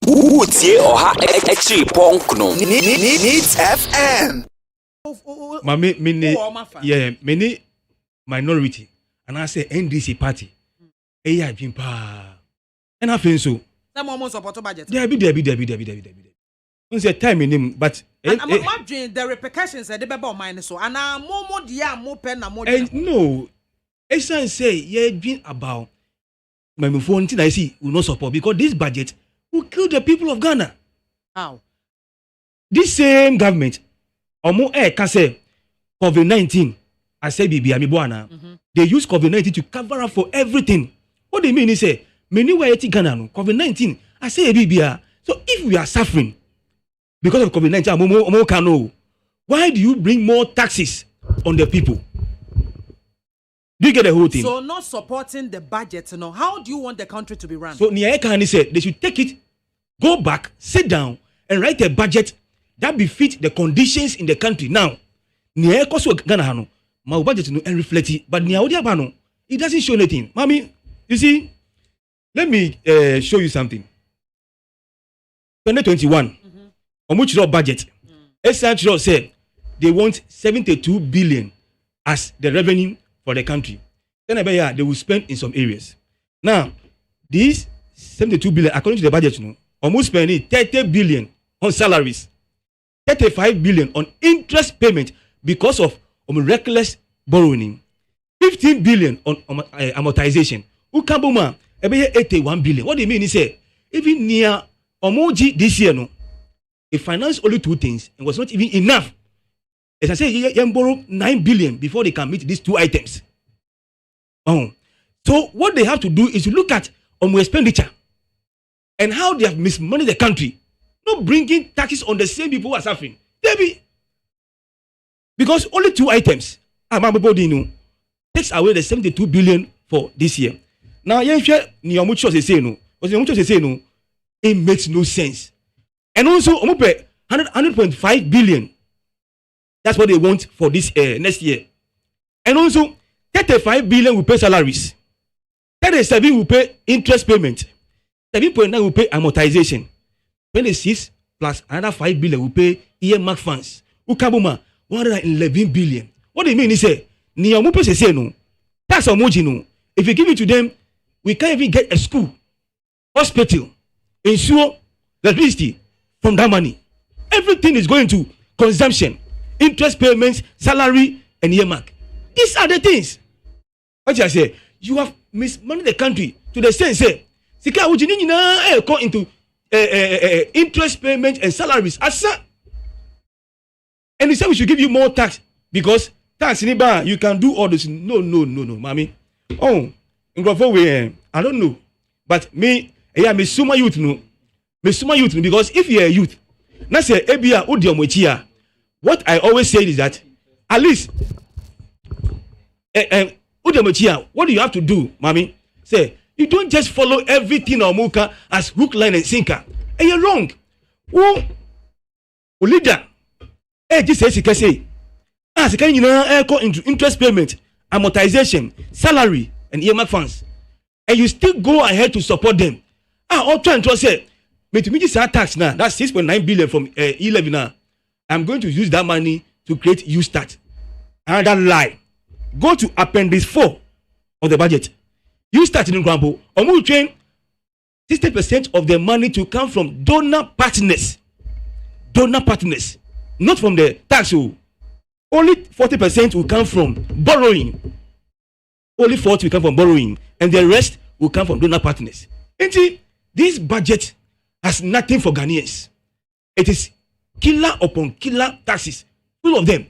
Utie oha extra punk no. Needs FM. Many minority and I say NDC party. I pimpa. And I feel so. Some almost support budget. Debbie. Once a time in him, but I'm imagining the repercussions at the baby mine so and more dear more pen and more. No, it's say yeah been about my phone thing I see will not support because this budget will kill the people of Ghana. How? This same government, omo can say COVID-19. I say bibi amibuana. They use COVID-19 to cover up for everything. What they mean is say many way Ghana no COVID-19. I say bibia. So if we are suffering because of COVID-19, why do you bring more taxes on the people? Do you get the whole thing? So not supporting the budget, no. How do you want the country to be run? So Niaekani said they should take it, go back, sit down, and write a budget that befits the conditions in the country. Now, Niaeko so Ghana hano, my budget no and reflect it, but Niaodiabano, it doesn't show anything. Mommy, you see, let me show you something. 2021, on which budget, Essential said they want 72 billion as the revenue for the country. Then they will spend in some areas. Now, these 72 billion, according to the budget, almost spending 30 billion on salaries, 35 billion on interest payment because of reckless borrowing, 15 billion on amortization. Ukabuma, 81 billion. What do you mean? He said, even near Omoji this year, no, they financed only two things and was not even enough. As I say, you borrow 9 billion before they can meet these two items. So what they have to do is to look at expenditure and how they have mismanaged the country, not bringing taxes on the same people who are suffering. Because only two items, takes away the 72 billion for this year. Now, it makes no sense. And also, 100.5 billion. That's what they want for this next year. And also, 35 billion will pay salaries. 37 will pay interest payment. 7.9 will pay amortization. 26 plus another 5 billion will pay earmark funds. Ukabuma, 111 billion. What do you mean? He said, tax no. If you give it to them, we can't even get a school, hospital, ensure electricity from that money. Everything is going to consumption, interest payments, salary, and earmark. These are the things. What I say, you have mismanaged the country to the sense say, Sika ujini na go into interest payments and salaries. Asa, and he said we should give you more tax because tax in you can do all this. No, mommy. Oh, in way, I don't know, but me suma youth no, because if you're a youth, na say ebia udiomochia. What I always say is that at least what do you have to do, mommy? Say you don't just follow everything or muka as hook, line, and sinker. And you're wrong. Who leader? Just say as can go into interest payment, amortization, salary, and earmark funds, and you still go ahead to support them. All trying to say, but to me, this tax now, that's 6.9 billion from 11 now. I'm going to use that money to create USTAT. Another lie. Go to Appendix 4 of the budget. USTAT in Grambo, Omu train 60% of the money to come from donor partners. Donor partners. Not from the tax. Only 40% will come from borrowing. Only 40% will come from borrowing. And the rest will come from donor partners. And see, this budget has nothing for Ghanaians. It is killer upon killer taxes, full of them.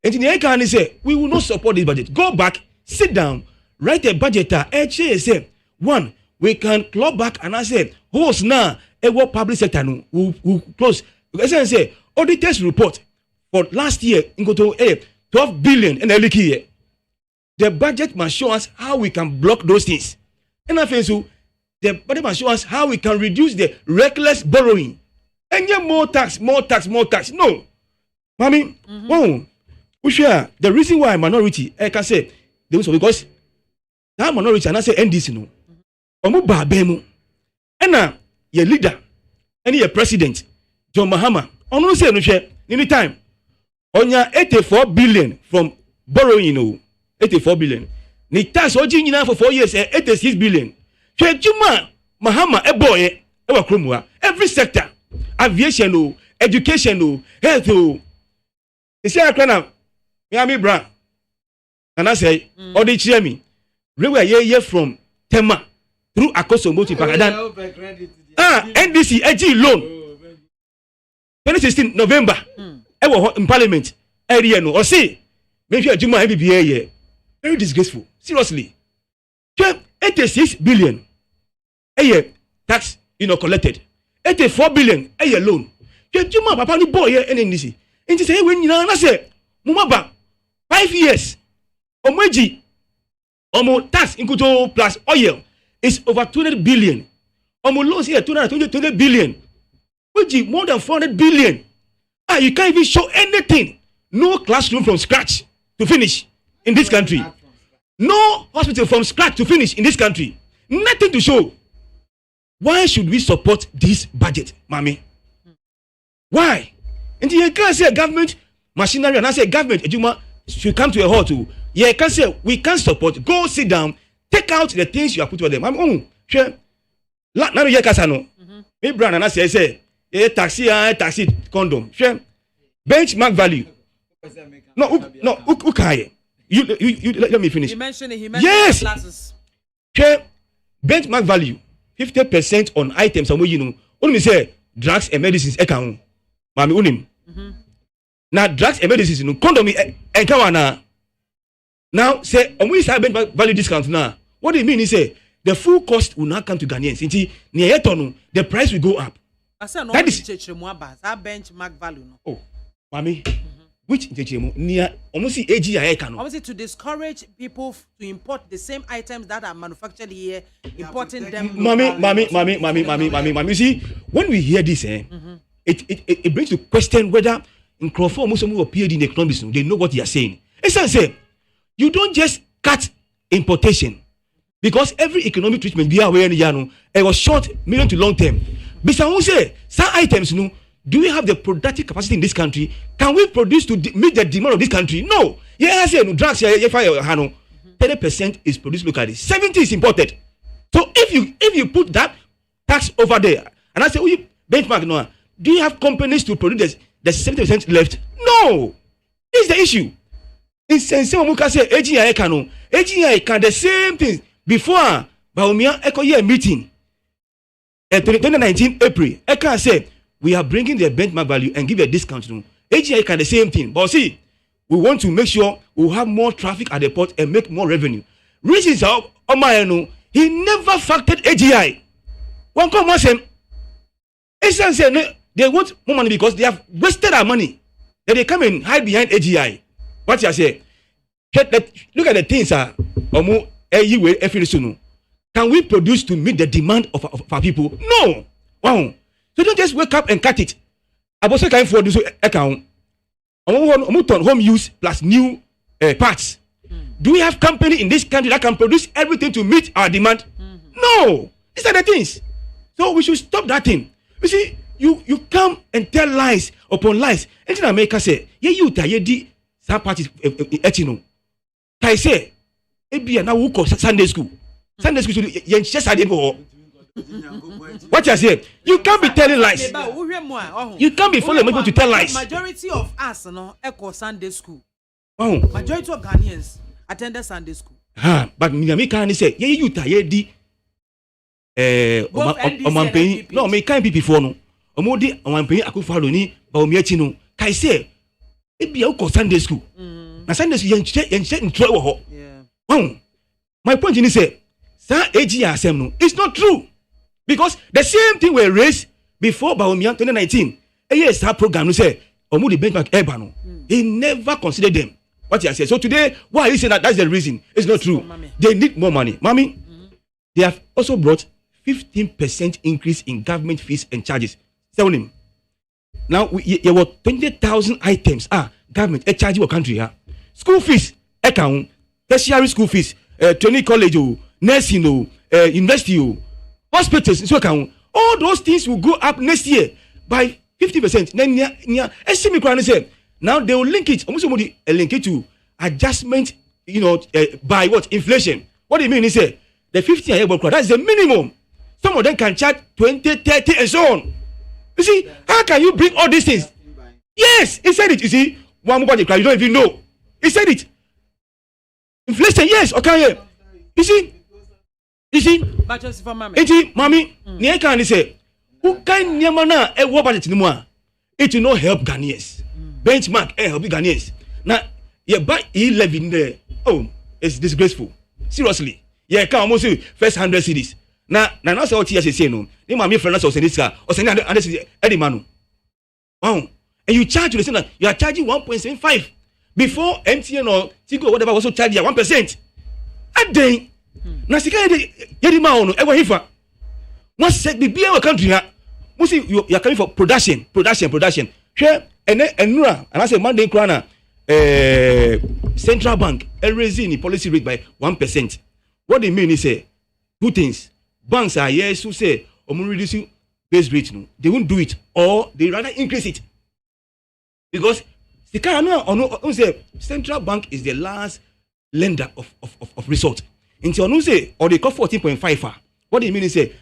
And the Ekani say, we will not support this budget. Go back, sit down, write a budget. Say, one, we can claw back and I say, host now, what public sector will close. Because I say, auditors report for last year, in go to 12 billion in the year. The budget must show us how we can block those things. And I feel so, the budget must show us how we can reduce the reckless borrowing. And get more tax. No. Mommy, the reason why minority, I can say, because that minority, and I say NDC, no. Omu ba bemu. And now, your leader, any president John Mahama onu say no hwe anytime onya 84 billion from borrowing 84 billion ni tax oji nyina for 4 years 86 billion hwe juma Mahama boy e wa kromua every sector aviation education health isi akra na Miami Brown and I say all the cheer me we ye from Tema through Akoso Moti Pagadan NDC AG loan 2016 November in parliament area no or say maybe a juma MBBA here very disgraceful seriously 86 billion a year tax collected 84 billion a year loan juma papa ni boy here NDC nti say when nyina na say mumaba 5 years omoji omo tax inkuto plus oil is over 200 billion omo loans here 220 billion which is more than 400 billion. You can't even show anything. No classroom from scratch to finish in this country. No hospital from scratch to finish in this country. Nothing to show. Why should we support this budget, mommy? Why? And you can't say government machinery and I say government Ejuma should come to a halt too. You can't say we can't support. Go sit down, take out the things you have put for them. I'm sure. Now you can't say me brand and I say taxi condom. Sure. Benchmark value. No, okay. You let me finish. He mentioned yes. Classes. Sure. Benchmark value 50% on items and you know. Only say drugs and medicines account. Mami unim. Now drugs and medicines you know condom account now say we say benchmark value discount now. What do you mean? He say the full cost will not come to Ghanaians. The price will go up. That is benchmark value. No? Oh, mommy, which near almost AGI can. Obviously, to discourage people to import the same items that are manufactured here, importing them. Mommy. You see, when we hear this, it brings to question whether in Crawford almost appeared in the economics. They know what they are saying. It's say you don't just cut importation because every economic treatment be aware it was short, medium to long term. But some say some items, do we have the productive capacity in this country? Can we produce to meet the demand of this country? No. Yeah, I say drugs. 30% is produced locally. 70% is imported. So if you put that tax over there, and I say, you benchmark now, do you have companies to produce the 70% left? No. This is the issue. In sense, Muka say AGI can the same thing before Baumia Eco year meeting. 2019 April, Eka said we are bringing the benchmark value and give a discount to AGI can the same thing. But see, we want to make sure we have more traffic at the port and make more revenue. Reasons are Omayano, he never factored AGI. One come once him. Essence say they want more money because they have wasted our money. Then they come and hide behind AGI. What you say? Look at the things Omo Eyiwe Efirisunu. Can we produce to meet the demand of our people? No. Wow. So don't just wake up and cut it. I was saying for this account. Home use plus new parts. Do we have company in this country that can produce everything to meet our demand? No. These are the things. So we should stop that thing. You see, you come and tell lies upon lies. Anything America say, you di some parties etino. Kai say, ebia na wo ko Sunday school. Sunday school what you say? You can't be telling lies. You can't be following people to tell lies. Majority of us echo Sunday school. Oh. Majority of Ghanaians attended Sunday school. But me can say, you tired di no, me can't be before no. Omodi Omanpeni Akufo-Addo ni ba omiachi no. Kai say, ebia wo Sunday school. Na Sunday school yen ntro wo ho. Yeah. My point is say it's not true because the same thing were raised before Baumia 2019. Yes, that program say Omudi benchmark Ebano. He never considered them. What he said. So today, why you say that? That's the reason. It's not true. They need more money, mommy. They have also brought 15% increase in government fees and charges. Tell him. Now there were 20,000 items. Government charge your country. School fees account, tertiary school fees, training college. Nursing, university, hospitals, so can all those things will go up next year by 50%. Then now they will link it. Almost somebody link it to adjustment, by what? Inflation. What do you mean? He said the 50 a year that's the minimum. Some of them can charge 20, 30, and so on. You see, how can you bring all these things? Yes, he said it. You see, one more body cry, you don't even know. He said it. Inflation, yes, okay. You see. But just for mommy. Mommy, near can say, who can Yamana a war budget anymore? It will not help Ghanaians. Benchmark help Ghanaians. Now, you buy 11 there. Oh, it's disgraceful. Seriously. Yeah, can almost say first 100 cities. Now, that's what you say. No, you my friend or send this car or send Eddie Manu. Wow, and you charge the same. You are charging 1.75 before MTN or Tigo or whatever also charge you 1%. A day. Now, Sika Eddie Manu, ever hifa. Once said the beer country, you are coming for production. Here and I say Monday Krana, Central Bank raising the policy rate by 1%. What they mean is say two things. Banks are yes who say reducing base rate, no, they won't do it, or they rather increase it. Because Central Bank is the last lender of resort. Until say or they call 14.5. What they mean is say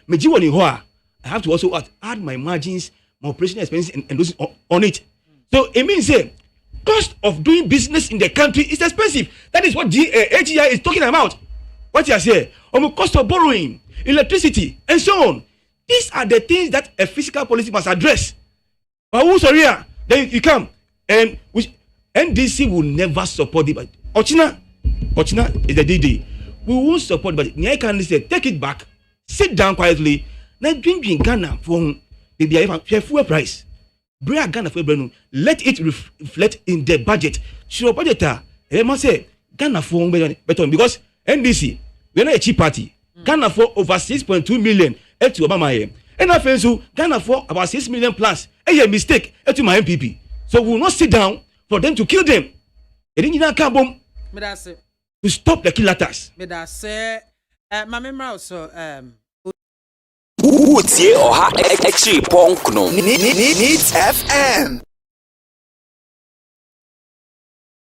I have to also add my margins, my operational expenses and those on it. So it means say cost of doing business in the country is expensive. That is what AGI is talking about. What you say? Cost of borrowing, electricity, and so on. These are the things that a fiscal policy must address. But who's then you come and which NDC will never support the budget. Ochina is the DD. We won't support the budget. Nyai can say take it back, sit down quietly. Now drink Ghana for the fuel price. Bring Ghana for let it reflect in the budget. Sure, budgeter. They must say Ghana for better because NDC we're not a cheap party. Ghana for over 6.2 million to Obama. And I feel so Ghana for about 6 million plus. A mistake to my MPP. So we will not sit down for them to kill them. To stop the killers. My memory also Utie Oha Exi Pongno Needs FM.